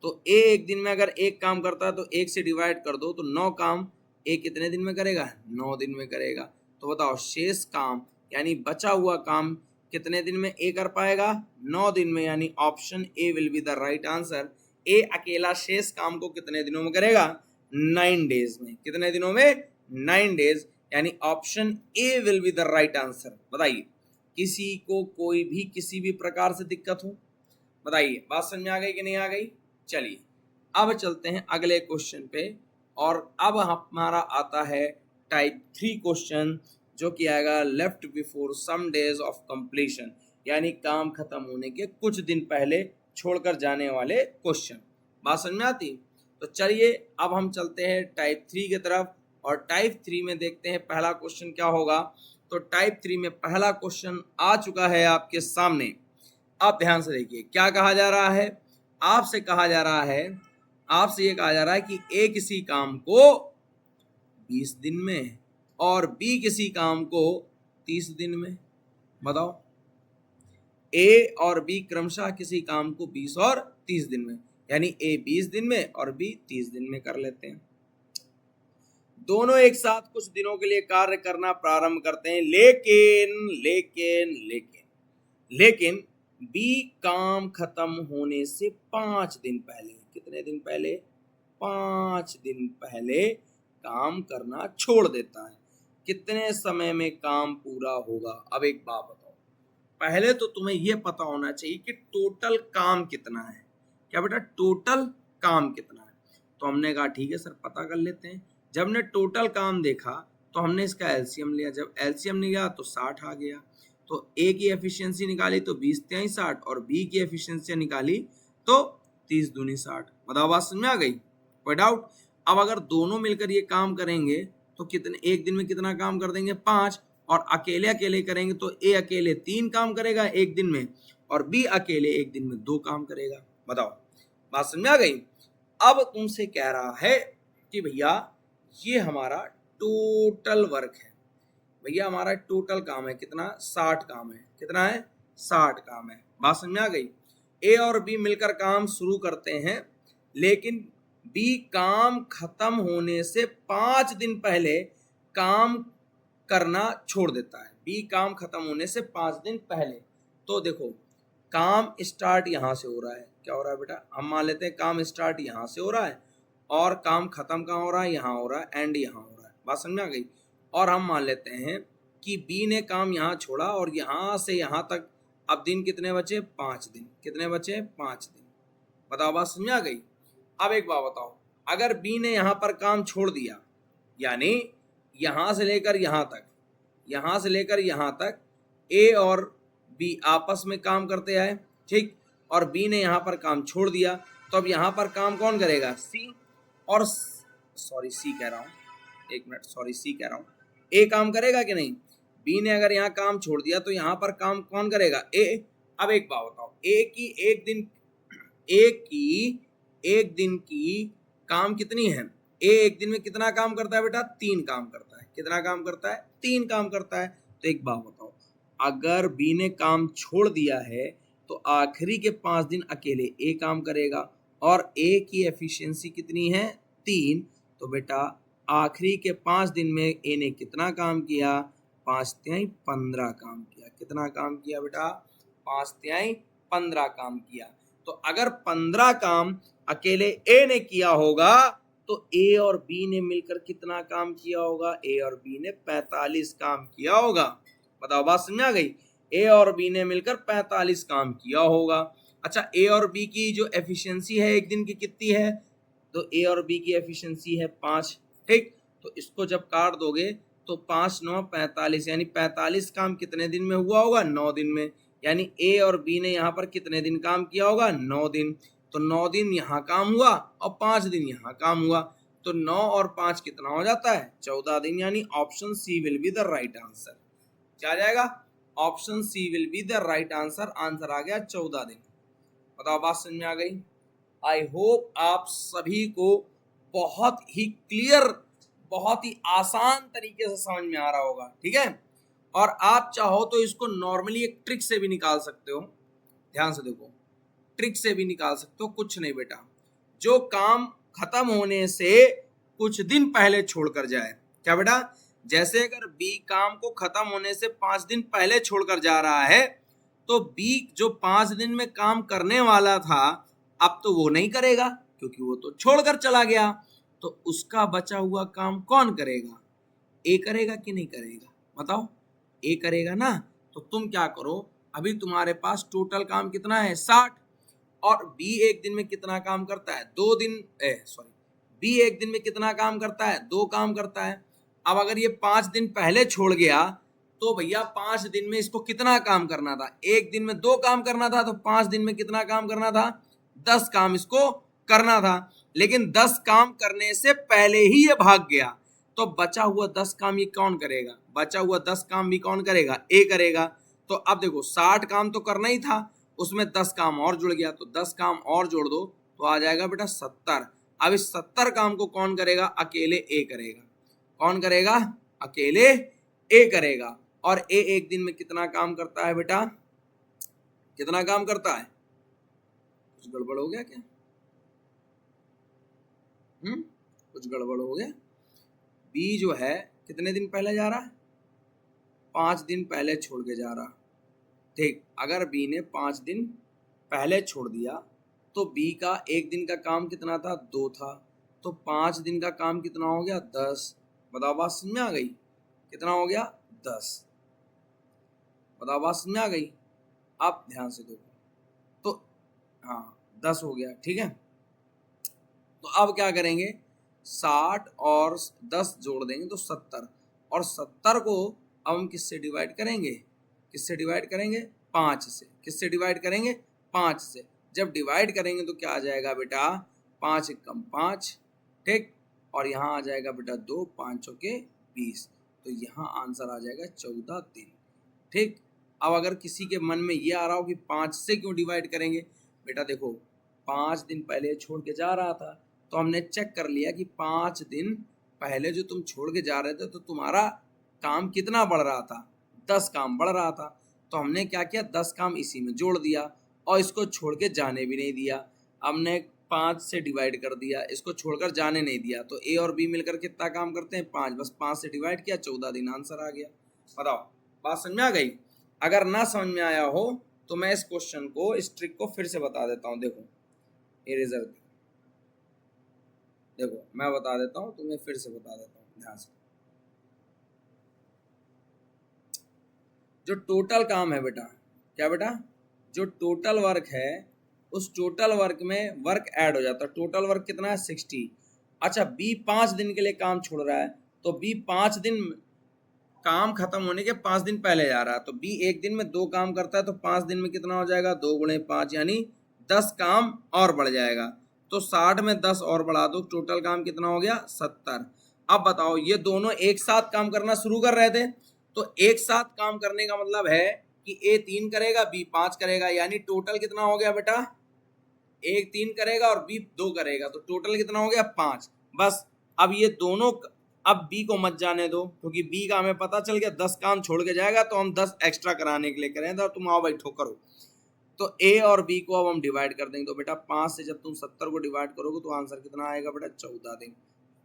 तो ए एक दिन में अगर एक काम करता है तो 1 से डिवाइड कर दो, तो 9 काम ए कितने दिन में करेगा? 9 दिन में करेगा। तो बताओ शेष काम यानी बचा हुआ काम कितने दिन में ए कर पाएगा? 9 दिन में, यानी option A will be the right answer. ए अकेला शेष काम को कितने दिनों में करेगा? 9 डेज में। कितने दिनों में? 9 डेज, यानी option A will be the right answer. बताइए, किसी को कोई भी किसी भी प्रकार से दिक्कत हो? बताइए बात समझ में आ गई कि नहीं आ गई? चलिए अब चलते हैं अगले क्वेश्चन पे, और अब हमारा आता है टाइप 3 क्वेश्चन, जो कि आएगा left before some days of completion, यानी काम खत्म होने के कुछ दिन पहले छोड़कर जाने वाले क्वेश्चन। बात समझ में आती? तो चलिए अब हम चलते हैं टाइप 3 की तरफ, और टाइप 3 में देखते हैं पहला क्वेश्चन क्या होगा। तो टाइप 3 में पहला क्वेश्चन आ चुका है आपके सामने। अब ध्यान से देखिए क्या कहा जा रहा है। आपसे कहा जा रहा है, आपसे ये कहा जा रहा है कि ए किसी काम को 20 दिन में और बी किसी काम को 30 दिन में। बताओ, ए और बी क्रमशः किसी काम को 20 और 30 दिन में, यानी ए 20 दिन में और बी 30 दिन में कर लेते हैं। दोनों एक साथ कुछ दिनों के लिए कार्य करना प्रारंभ करते हैं, लेकिन बी काम खत्म होने से 5 दिन पहले, कितने दिन पहले? 5 दिन पहले काम करना छोड़ देता है। कितने समय में काम पूरा होगा? अब एक बात बताओ, पहले तो तुम्हें यह पता होना चाहिए कि टोटल काम कितना है। क्या बेटा? टोटल काम कितना है? तो हमने कहा ठीक है सर, पता कर लेते हैं। जब ने टोटल काम देखा तो हमने इसका एलसीएम लिया। जब एलसीएम लिया तो 60 आ गया। तो ए की एफिशिएंसी निकाली तो 20 3 60, और बी की एफिशिएंसी निकाली तो 30 दूनी 60। बताओ बात समझ में आ गई? कोई डाउट? अब अगर दोनों मिलकर ये काम करेंगे तो कितने, एक दिन में कितना काम कर देंगे? 5। और अकेले अकेले करेंगे तो ए अकेले 3 काम करेगा एक दिन में, और बी अकेले एक दिन में 2 काम करेगा। बताओ बात समझ में आ गई? अब तुमसे कह रहा है कि भैया ये हमारा टोटल वर्क है। भैया हमारा टोटल काम है कितना? 60 काम है। कितना है? 60 काम है। बात समझ में आ गई? ए और बी मिलकर काम शुरू करते हैं, लेकिन बी काम खत्म होने से 5 दिन पहले काम करना छोड़ देता है। बी काम खत्म होने से 5 दिन पहले। तो देखो काम स्टार्ट यहाँ से हो रहा है, क्या हो रहा है बेटा, हम मान लेते हैं काम स्टार्ट यहाँ से हो रहा है और काम खत्म कहाँ हो रहा है, यहाँ हो रहा है, एंड यहाँ हो रहा है। बात समझ में आ गई। और हम मान लेते हैं कि बी ने काम यहाँ छोड़ा और यहाँ से यहाँ तक अब दिन कितने बचे, 5 दिन। कितने बचे, 5 दिन। बताओ बात समझ में आ गई। अब एक बात बताओ, अगर बी ने यहाँ पर काम छोड़ दिया, यानी यहाँ से लेकर यहाँ तक, यहाँ से लेकर यहाँ तक ए और बी आपस में काम करते आए, ठीक, और बी ने यहाँ पर काम छोड़ दिया, तो अब यहाँ पर काम कौन करेगा, सी। और सॉरी सी कह रहा हूँ, एक मिनट, सॉरी सी कह रहा हूँ, ए काम करेगा कि नहीं। बी ने अगर यहाँ काम छोड़ दिया तो यहाँ पर काम कौन करेगा, ए। अब एक बात बताओ, ए की एक दिन की काम कितनी है, ए एक दिन में कितना काम करता है बेटा, 3 काम करता है। कितना काम करता है, 3 काम करता है। तो एक बात बताओ, अगर बी ने काम छोड़ दिया है तो आखिरी के 5 दिन अकेले ए काम करेगा, और ए की एफिशिएंसी कितनी है, 3। तो बेटा आखिरी के 5 दिन में ए ने कितना काम किया, 5 तिहाई 15 काम किया। कितना काम किया बेटा, 5 तिहाई 15 काम किया। तो अगर 15 काम अकेले ए ने किया होगा तो ए और बी ने मिलकर कितना काम किया होगा, ए और बी ने 45 काम किया होगा। बताओ बात समझ आ गई। ए और बी ने मिलकर 45 काम किया होगा। अच्छा, ए और बी की जो एफिशिएंसी है एक दिन की कितनी है, तो ए और बी की एफिशिएंसी है 5, ठीक। तो इसको जब काट दोगे तो 5 9 45, यानी 45 काम कितने दिन में हुआ होगा, 9 दिन में। यानी ए और बी ने यहाँ पर कितने दिन काम किया होगा, 9 दिन। तो 9 दिन यहाँ काम हुआ और 5 दिन यहाँ काम हुआ, तो 9 और 5 कितना हो जाता है, 14 दिन। यानी option C will be the right answer. क्या आ जाएगा, option C will be the right answer. Answer आ गया 14 दिन। बताओ बात समझ में आ गई। आई होप आप सभी को बहुत ही क्लियर, बहुत ही आसान तरीके से समझ में आ रहा होगा, ठीक है। और आप चाहो तो इसको नॉर्मली एक ट्रिक से भी निकाल सकते हो। ध्यान से देखो, ट्रिक से भी निकाल सकते हो, कुछ नहीं बेटा, जो काम खत्म होने से कुछ दिन पहले छोड़कर जाए। क्या बेटा, जैसे अगर बी काम को खत्म होने से 5 दिन पहले छोड़कर जा रहा है, तो बी जो 5 दिन में काम करने वाला था अब तो वो नहीं करेगा, क्योंकि वो तो छोड़कर चला गया। तो उसका बचा हुआ काम कौन करेगा, ए करेगा कि नहीं करेगा, बताओ। ए करेगा ना। तो तुम क्या करो, अभी तुम्हारे पास टोटल काम कितना है, 60, और बी एक दिन में कितना काम करता है, 2 दिन, बी एक दिन में कितना काम करता है, 2 काम करता है। अब अगर ये 5 दिन पहले छोड़ गया तो भैया 5 दिन में इसको कितना काम करना था, एक दिन में 2 काम करना था, तो 5 दिन में कितना काम करना था, 10 काम इसको करना था। लेकिन 10 काम करने से पहले ही ये भाग गया, तो बचा हुआ 10 काम ये कौन करेगा, बचा हुआ 10 काम भी कौन करेगा, ए करेगा। तो अब देखो 60 काम तो करना ही था, उसमें 10 काम और जुड़ गया, तो 10 काम और जोड़ दो तो आ जाएगा बेटा 70। अब इस 70 काम को कौन करेगा, अकेले ए करेगा। कौन करेगा, अकेले ए करेगा। और ए एक दिन में कितना काम करता है बेटा, कितना काम करता है, कुछ गड़बड़ हो गया क्या, कुछ गड़बड़ हो गया। बी जो है कितने दिन पहले जा रहा है, 5 दिन पहले छोड़ के जा रहा, ठीक। अगर बी ने 5 दिन पहले छोड़ दिया तो बी का एक दिन का काम कितना था, 2 था, तो 5 दिन का काम कितना हो गया, 10। बताओ बात समझ में आ गई, कितना हो गया, 10। बताओ बात समझ में आ गई। आप ध्यान से देखो, तो हाँ 10 हो गया, ठीक है। तो अब क्या करेंगे, 60 और 10 जोड़ देंगे तो 70, और 70 को अब हम किससे डिवाइड करेंगे, किससे डिवाइड करेंगे, 5 से। किससे डिवाइड करेंगे, 5 से। जब डिवाइड करेंगे तो क्या आ जाएगा बेटा, 5 एकम 5, ठीक, और यहाँ आ जाएगा बेटा 2, 5 चौके 20, तो यहाँ आंसर आ जाएगा 14 दिन, ठीक। अब अगर किसी के मन में ये आ रहा हो कि 5 से क्यों डिवाइड करेंगे, बेटा देखो 5 दिन पहले छोड़ के जा रहा था, तो हमने चेक कर लिया कि 5 दिन पहले जो तुम छोड़ के जा रहे थे तो तुम्हारा काम कितना बढ़ रहा था, 10 काम बढ़ रहा था। तो हमने क्या किया, 10 काम इसी में जोड़ दिया, और इसको छोड़ के जाने भी नहीं दिया। हमने 5 से डिवाइड कर दिया, इसको छोड़कर जाने नहीं दिया, तो ए और बी मिलकर कितना काम करते हैं 5, बस 5 से डिवाइड किया, 14 दिन आंसर आ गया। बताओ बात समझ में आ गई? अगर ना समझ में आया हो तो मैं इस क्वेश्चन को, इस ट्रिक को फिर से बता देता हूँ। देखो इरेजर देखो मैं बता देता हूँ, तुम्हें फिर से बता देता हूँ ध्यान से। जो टोटल काम है बेटा, क्या बेटा, जो टोटल वर्क है उस टोटल वर्क में वर्क ऐड हो जाता है। टोटल वर्क कितना है 60। अच्छा बी 5 दिन के लिए काम छोड़ रहा है, तो बी 5 दिन काम खत्म होने के 5 दिन पहले जा रहा है, तो बी एक दिन में 2 काम करता है, तो 5 दिन में कितना हो जाएगा 2 गुणे 5 यानी 10 काम और बढ़ जाएगा। तो 60 में 10 और बढ़ा दो, टोटल काम कितना हो गया 70। अब बताओ ये दोनों एक साथ काम करना शुरू कर रहे थे, तो एक साथ काम करने का मतलब है कि ए 3 करेगा बी 5 करेगा, यानी टोटल कितना हो गया बेटा, एक 3 करेगा और बी 2 करेगा, तो टोटल कितना हो गया 5। बस अब ये दोनों, अब बी को मत जाने दो क्योंकि बी का हमें पता चल गया 10 काम छोड़ के जाएगा, तो हम 10 एक्स्ट्रा कराने के लिए करें, तो तुम आओ भाई ठोकरो। तो ए और बी को अब हम डिवाइड कर देंगे, तो बेटा 5 से जब तुम 70 को डिवाइड करोगे तो आंसर कितना आएगा बेटा 14 दिन।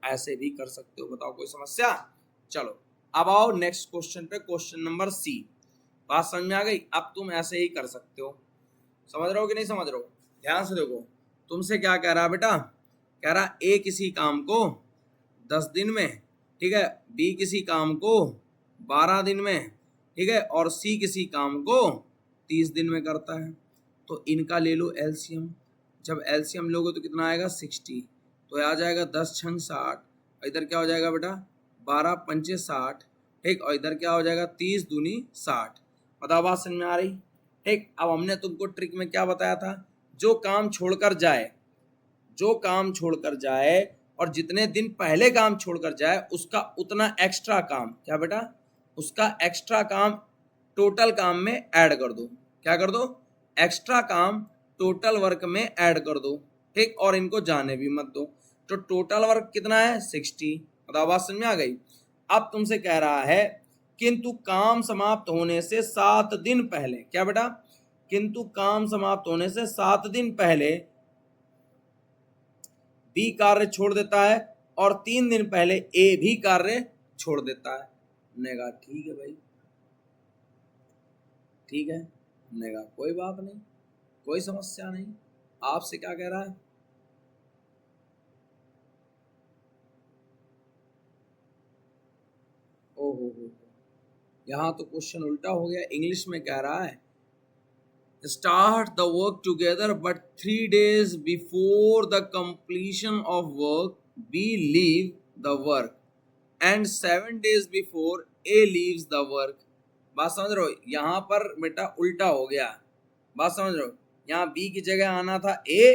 ऐसे भी कर सकते हो, बताओ कोई समस्या? चलो अब आओ नेक्स्ट क्वेश्चन पे, क्वेश्चन नंबर सी। बात समझ में आ गई? अब तुम ऐसे ही कर सकते हो, समझ रहे हो कि नहीं समझ रहे हो? ध्यान से देखो, तुमसे क्या कह रहा है बेटा, कह रहा ए किसी काम को 10 दिन में, ठीक है, बी किसी काम को 12 दिन में, ठीक है, और सी किसी काम को 30 दिन में करता है। तो इनका ले लो एलसीएम, जब एलसीएम लोगे तो कितना आएगा 60, तो आ जाएगा 10 छंग 60, इधर क्या हो जाएगा बेटा 12 पंचे 60, ठीक, और इधर क्या हो जाएगा 30 दूनी 60। बताओ बात समझ में आ रही? ठीक, अब हमने तुमको ट्रिक में क्या बताया था, जो काम छोड़कर जाए, जो काम छोड़कर जाए और जितने दिन पहले काम छोड़कर जाए उसका उतना एक्स्ट्रा काम, क्या बेटा, उसका एक्स्ट्रा काम टोटल काम में ऐड कर दो। क्या कर दो? एक्स्ट्रा काम टोटल वर्क में ऐड कर दो, ठीक, और इनको जाने भी मत दो। तो टोटल वर्क कितना है 60। बताओ बात समझ में आ गई? अब तुमसे कह रहा है किंतु काम समाप्त होने से 7 दिन पहले, क्या बेटा, किंतु काम समाप्त होने से 7 दिन पहले बी कार्य छोड़ देता है और 3 दिन पहले ए भी कार्य छोड़ देता है। हमने कहा ठीक है भाई, ठीक है। हमने कहा कोई बात नहीं, कोई समस्या नहीं। आपसे क्या कह रहा है, ओहो यहाँ तो क्वेश्चन उल्टा हो गया, इंग्लिश में कह रहा है start the work together but 3 days before the completion of work B leave the work and 7 days before A leaves the work। बात समझ रहे हो? यहाँ पर बेटा उल्टा हो गया। बात समझ रहे हो? यहाँ B की जगह आना था A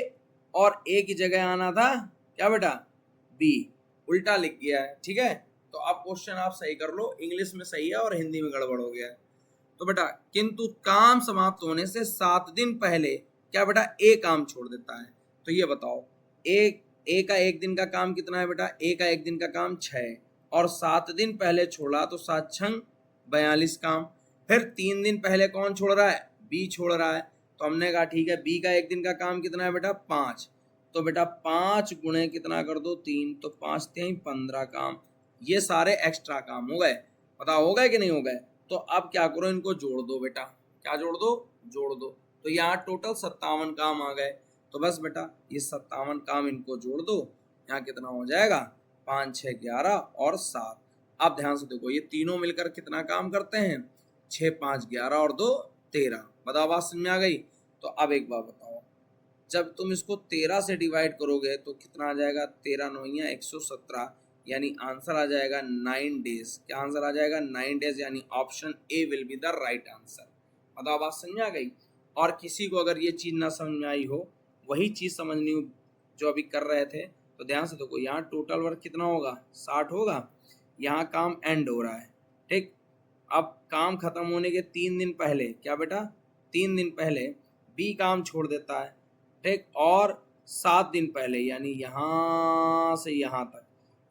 और A की जगह आना था क्या बेटा B, उल्टा लिख गया है, ठीक है। तो अब क्वेश्चन आप सही कर लो, इंग्लिश में सही है और हिंदी में गड़बड़ हो गया है। तो बेटा किंतु काम समाप्त होने से 7 दिन पहले क्या बेटा ए काम छोड़ देता है। तो ये बताओ ए का एक दिन का काम कितना है बेटा, ए का एक दिन का काम 6 और 7 दिन पहले छोड़ा तो 7 छंग 42 काम। फिर 3 दिन पहले कौन छोड़ रहा है, बी छोड़ रहा है। तो हमने कहा ठीक है बी का एक दिन का काम कितना है बेटा 5, तो बेटा 5 गुणे कितना कर दो 3, तो 5 3 15 काम। ये सारे एक्स्ट्रा काम हो गए, पता हो गए कि नहीं हो गए? तो अब क्या करो, इनको जोड़ दो बेटा। क्या जोड़ दो? जोड़ दो। तो यहाँ टोटल 57 काम आ गए। तो बस बेटा ये 57 काम इनको जोड़ दो, यहाँ कितना हो जाएगा 5 6 11 और 7। अब ध्यान से देखो ये तीनों मिलकर कितना काम करते हैं 6 5 11 और 2 13। बताओ बात समझ में आ गई? तो अब एक बात बताओ, जब तुम इसको 13 से डिवाइड करोगे तो कितना आ जाएगा 13 9 117, यानी आंसर आ जाएगा 9 डेज। क्या आंसर आ जाएगा 9 डेज, यानी option A will be the right answer. बताओ बात समझ में आ गई? और किसी को अगर ये चीज़ ना समझ में आई हो, वही चीज़ समझनी हो जो अभी कर रहे थे, तो ध्यान से देखो यहाँ टोटल वर्क कितना होगा 60 होगा, यहाँ काम एंड हो रहा है, ठीक। अब काम खत्म होने के 3 दिन पहले क्या बेटा 3 दिन पहले बी काम छोड़ देता है, ठीक, और 7 दिन पहले यानी यहाँ से यहाँ तक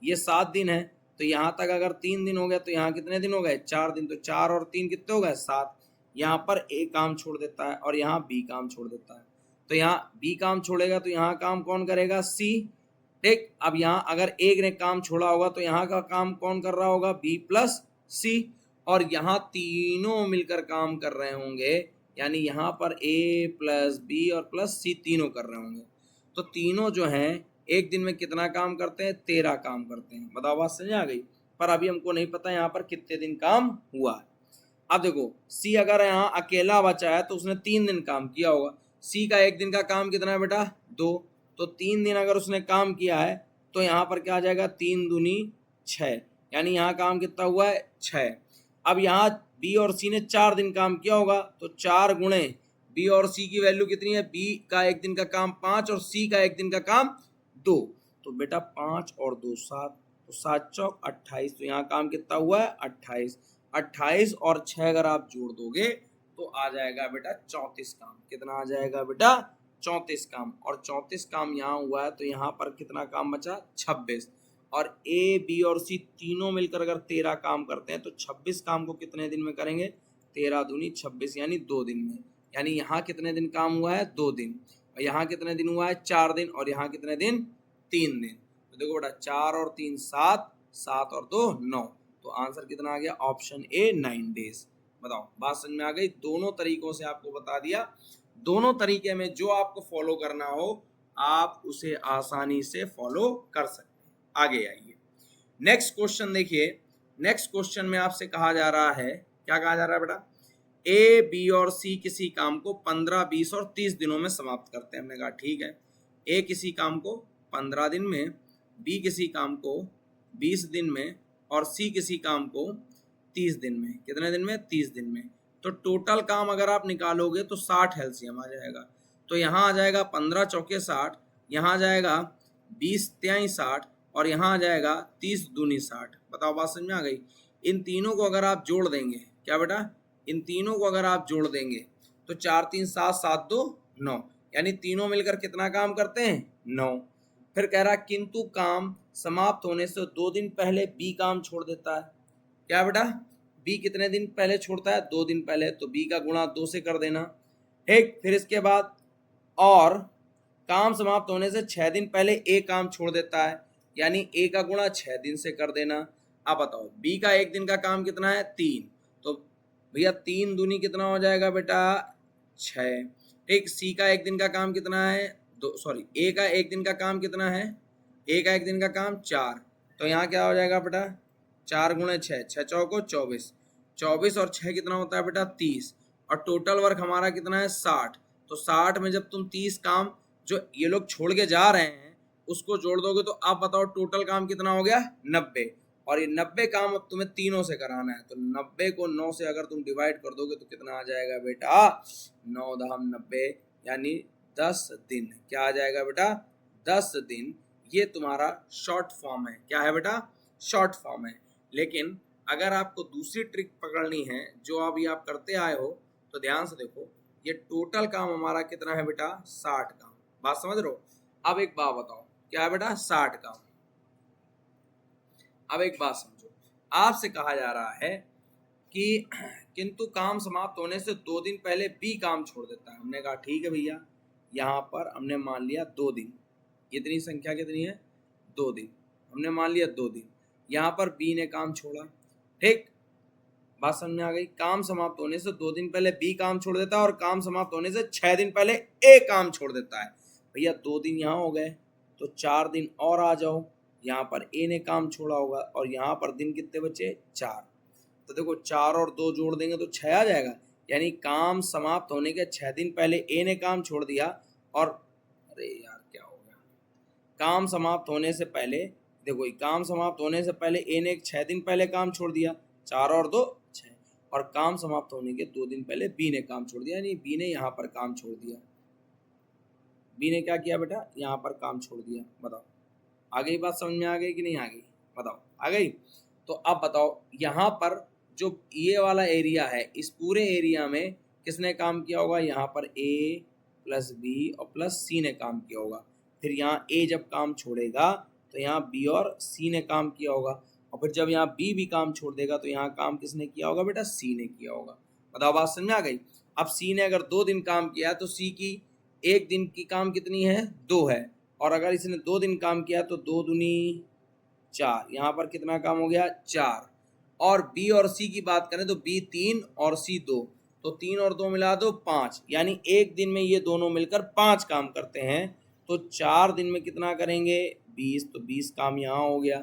ये 7 दिन है, तो यहाँ तक अगर 3 दिन हो गया तो यहाँ कितने दिन हो गए 4 दिन, तो 4 और 3 कितने हो गए 7, यहाँ पर ए काम छोड़ देता है और यहाँ बी काम छोड़ देता है। तो यहाँ बी काम छोड़ेगा तो यहाँ काम कौन करेगा, सी। ठीक, अब यहाँ अगर एक ने काम छोड़ा होगा तो यहाँ का काम कौन कर रहा होगा, बी प्लस सी। और यहाँ तीनों मिलकर काम कर रहे होंगे, यानी यहाँ पर ए प्लस बी और प्लस सी तीनों कर रहे होंगे। तो तीनों जो हैं एक दिन में कितना काम करते हैं, 13 काम करते हैं। बताओ बात समझ आ गई। पर अभी हमको नहीं पता यहाँ पर कितने दिन काम हुआ है। अब देखो सी अगर यहाँ अकेला बचा है तो उसने 3 दिन काम किया होगा। सी का एक दिन का काम कितना है बेटा, 2। तो 3 दिन अगर उसने काम किया है तो यहाँ पर क्या आ जाएगा, 3 दूनी 6, यानी यहाँ काम कितना हुआ है, 6। अब यहाँ बी और सी ने 4 दिन काम किया होगा तो 4 गुणे बी और सी की वैल्यू कितनी है, बी का एक दिन का काम 5 और सी का एक दिन का काम 2। तो बेटा 5 और 2 7, तो 7 चौक 28। तो यहाँ काम कितना हुआ है, 28। 28 और 6 अगर आप जोड़ दोगे तो आ जाएगा बेटा 34 काम। कितना आ जाएगा बेटा, 34 काम। और 34 काम यहाँ हुआ है तो यहाँ पर कितना काम बचा, 26। और ए बी और सी तीनों मिलकर अगर 13 काम करते हैं तो 26 काम को कितने दिन में करेंगे, 13 दूनी 26, यानी 2 दिन में। यानी यहाँ कितने दिन काम हुआ है, 2 दिन। और यहाँ कितने दिन हुआ है, 4 दिन। और यहाँ कितने दिन, 3 दिन। तो देखो बेटा 4 और 3 7, 7 और 2 9। तो आंसर कितना आ गया, ऑप्शन ए 9 डेज। बताओ बात समझ में आ गई। दोनों तरीकों से आपको बता दिया। दोनों तरीके में जो आपको फॉलो करना हो आप उसे आसानी से फॉलो कर सकते हैं। आगे आइए, नेक्स्ट क्वेश्चन देखिए। नेक्स्ट क्वेश्चन में आपसे कहा जा रहा है, क्या कहा जा रहा है बेटा, ए बी और सी किसी काम को 15 20 और 30 दिनों में समाप्त करते हैं। हमने कहा ठीक है, ए किसी काम को 15 दिन में, बी किसी काम को 20 दिन में और सी किसी काम को 30 दिन में। कितने दिन में, 30 दिन में। तो टोटल काम अगर आप निकालोगे तो 60 एलसीएम आ जाएगा। तो यहाँ आ जाएगा 15 चौके 60, यहाँ आ जाएगा 20 तिहाई 60 और यहाँ आ जाएगा 30 दूनी 60। बताओ बात समझ में आ गई। इन तीनों को अगर आप जोड़ देंगे, क्या बेटा, इन तीनों को अगर आप जोड़ देंगे तो 4 3 7 7 2 9, यानी तीनों मिलकर कितना काम करते हैं, 9। फिर कह रहा किंतु काम समाप्त होने से 2 दिन पहले बी काम छोड़ देता है। क्या बेटा, बी कितने दिन पहले छोड़ता है, 2 दिन पहले। तो बी का गुणा 2 से कर देना। ठीक, फिर इसके बाद और काम समाप्त होने से 6 दिन पहले ए काम छोड़ देता है, यानी ए का गुणा 6 दिन से कर देना। अब बताओ बी का एक दिन का काम कितना है, 3। तो भैया 3 दूनी कितना हो जाएगा बेटा, 6। ठीक, सी का एक दिन का काम कितना है, ए का एक दिन का काम कितना है, ए का एक दिन का काम 4। तो यहाँ क्या हो जाएगा बेटा, 4 गुणे 6, 6 चौको 24। 24 और 6 कितना होता है बेटा, 30। और टोटल वर्क हमारा कितना है, 60। तो 60 में जब तुम 30 काम जो ये लोग छोड़ के जा रहे हैं उसको जोड़ दोगे तो आप बताओ टोटल काम कितना हो गया, 90। और ये 90 काम अब तुम्हें तीनों से कराना है। तो 90 को 9 से अगर तुम डिवाइड कर दोगे तो कितना आ जाएगा बेटा, 9 दहम 90, यानी 10 दिन। क्या आ जाएगा बेटा, 10 दिन। ये तुम्हारा शॉर्ट फॉर्म है। क्या है बेटा, शॉर्ट फॉर्म है। लेकिन अगर आपको दूसरी ट्रिक पकड़नी है जो अभी आप करते आए हो तो ध्यान से देखो, ये टोटल काम हमारा कितना है बेटा, 60 काम। बात समझ रहे हो। अब एक बात बताओ, क्या है बेटा, 60 काम। अब एक बात समझो, आपसे कहा जा रहा है कि किंतु काम समाप्त होने से 2 दिन पहले बी काम छोड़ देता है। हमने कहा ठीक है भैया, यहाँ पर हमने मान लिया 2 दिन। इतनी संख्या कितनी है, 2 दिन। हमने मान लिया 2 दिन। यहाँ पर बी ने काम छोड़ा। ठीक, बात समझ में आ गई। काम समाप्त होने से 2 दिन पहले बी काम छोड़ देता है और काम समाप्त होने से 6 दिन पहले ए काम छोड़ देता है। भैया 2 दिन यहाँ हो गए तो 4 दिन और आ जाओ। यहाँ पर ए ने काम छोड़ा होगा और यहाँ पर दिन कितने बचे, 4। तो देखो 4 और 2 जोड़ देंगे तो 6 आ जाएगा। यानी काम समाप्त होने के 6 दिन पहले ए ने काम छोड़ दिया और अरे यार क्या हो गया, काम समाप्त होने से पहले देखो, काम समाप्त होने से पहले ए ने 6 दिन पहले काम छोड़ दिया, 4 और 2 6। और काम समाप्त होने के 2 दिन पहले बी ने काम छोड़ दिया, यानी बी ने यहाँ पर काम छोड़ दिया। बी ने क्या किया बेटा, यहाँ पर काम छोड़ दिया। बताओ आ गई बात समझ में, आ गई कि नहीं आ गई, बताओ आ गई। तो अब बताओ यहाँ पर जो ये वाला एरिया है, इस पूरे एरिया में किसने काम किया होगा, यहाँ पर ए प्लस बी और प्लस सी ने काम किया होगा। फिर यहाँ ए जब काम छोड़ेगा तो यहाँ बी और सी ने काम किया होगा। और फिर जब यहाँ बी भी काम छोड़ देगा तो यहाँ काम किसने किया होगा बेटा, सी ने किया होगा। बताओ बात समझ में आ गई। अब सी ने अगर 2 दिन काम किया तो सी की 1 दिन की काम कितनी है, 2 है, और अगर इसने 2 दिन काम किया तो 2 दूनी 4, यहाँ पर कितना काम हो गया, 4। और बी और सी की बात करें तो बी 3 और सी 2, तो 3 और 2 मिला दो 5, यानी एक दिन में ये दोनों मिलकर 5 काम करते हैं। तो 4 दिन में कितना करेंगे, 20, तो 20 काम यहाँ हो गया,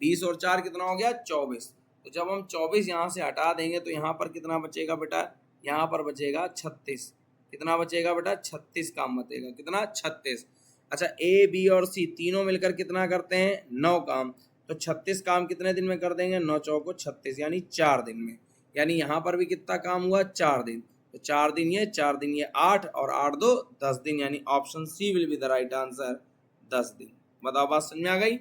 20 और 4 कितना हो गया, 24। तो जब हम 24 यहाँ से हटा देंगे तो यहाँ पर कितना बचेगा बेटा, यहाँ पर बचेगा 36। कितना बचेगा बेटा, 36 काम बचेगा, कितना, 36। अच्छा ए बी और सी तीनों मिलकर कितना करते हैं, 9 काम, तो 36 काम कितने दिन में कर देंगे, 9 चौको 36, यानी 4 दिन में। यानी यहाँ पर भी कितना काम हुआ, 4 दिन, तो 4 दिन ये 4 दिन ये 8 और 8 2 10 दिन, यानी option C will be the right answer, 10 दिन। बताओ बात समझ में आ गई।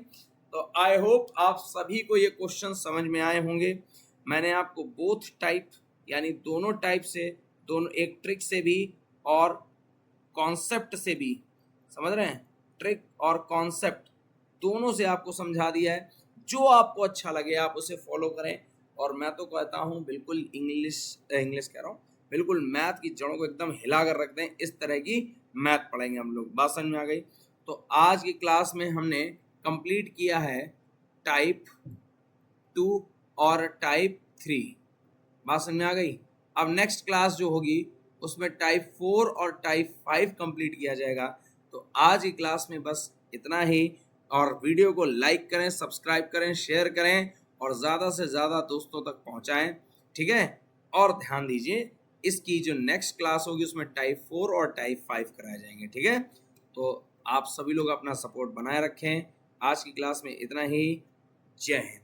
तो आई होप आप सभी को ये क्वेश्चन समझ में आए होंगे। मैंने आपको बोथ टाइप यानी दोनों टाइप से, दोनों एक ट्रिक से भी और कॉन्सेप्ट से भी, समझ रहे हैं, ट्रिक और कॉन्सेप्ट दोनों से आपको समझा दिया है। जो आपको अच्छा लगे आप उसे फॉलो करें, और मैं तो कहता हूँ बिल्कुल इंग्लिश कह रहा हूँ, बिल्कुल मैथ की जड़ों को एकदम हिला कर रख दें, इस तरह की मैथ पढ़ेंगे हम लोग। बात समझ में आ गई। तो आज की क्लास में हमने कंप्लीट किया है टाइप 2 और टाइप 3। बात समझ में आ गई। अब नेक्स्ट क्लास जो होगी उसमें टाइप 4 और टाइप 5 कंप्लीट किया जाएगा। तो आज की क्लास में बस इतना ही, और वीडियो को लाइक करें, सब्सक्राइब करें, शेयर करें और ज़्यादा से ज़्यादा दोस्तों तक पहुंचाएं, ठीक है। और ध्यान दीजिए इसकी जो नेक्स्ट क्लास होगी उसमें टाइप 4 और टाइप 5 कराए जाएंगे, ठीक है। तो आप सभी लोग अपना सपोर्ट बनाए रखें। आज की क्लास में इतना ही। जय हिंद।